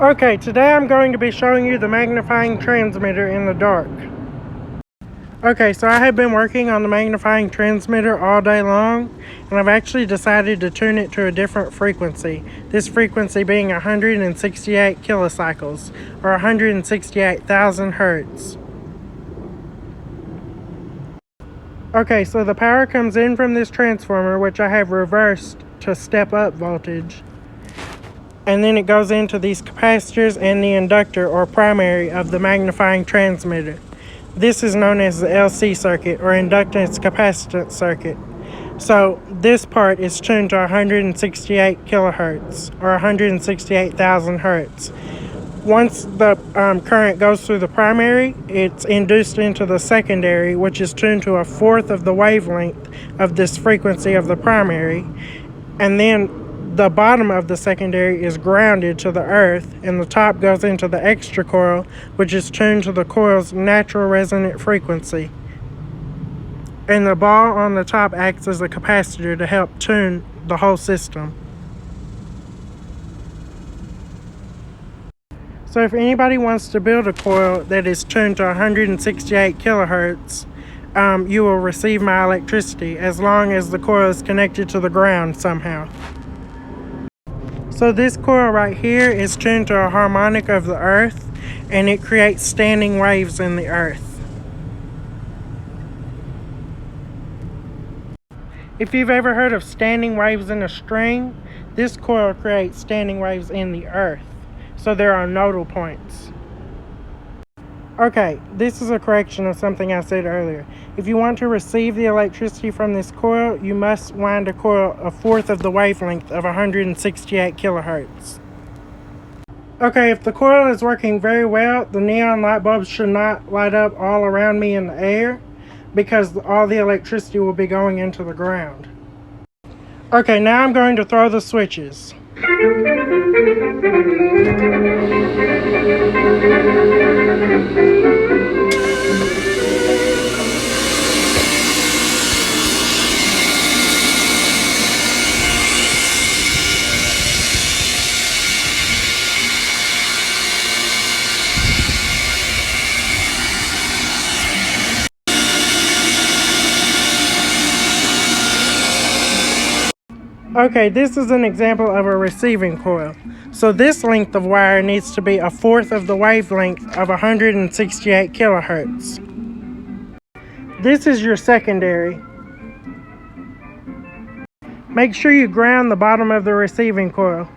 Okay, today I'm going to be showing you the magnifying transmitter in the dark. Okay, so I have been working on the magnifying transmitter all day long, and I've actually decided to tune it to a different frequency. This frequency being 168 kilocycles, or 168,000 hertz. Okay, so the power comes in from this transformer, which I have reversed to step up voltage. And then it goes into these capacitors and the inductor or primary of the magnifying transmitter. This is known as the LC circuit or inductance capacitance circuit. So this part is tuned to 168 kilohertz or 168,000 hertz. Once the current goes through the primary, it's induced into the secondary, which is tuned to a fourth of the wavelength of this frequency of the primary. And then the bottom of the secondary is grounded to the earth, and the top goes into the extra coil, which is tuned to the coil's natural resonant frequency. And the ball on the top acts as a capacitor to help tune the whole system. So if anybody wants to build a coil that is tuned to 168 kilohertz, you will receive my electricity as long as the coil is connected to the ground somehow. So this coil right here is tuned to a harmonic of the earth, and it creates standing waves in the earth. If you've ever heard of standing waves in a string, this coil creates standing waves in the earth. So there are nodal points. Okay, this is a correction of something I said earlier. If you want to receive the electricity from this coil, you must wind a coil a fourth of the wavelength of 168 kilohertz. Okay, if the coil is working very well, the neon light bulbs should not light up all around me in the air because all the electricity will be going into the ground. Okay, now I'm going to throw the switches. Okay, this is an example of a receiving coil. So this length of wire needs to be a fourth of the wavelength of 168 kilohertz. This is your secondary. Make sure you ground the bottom of the receiving coil.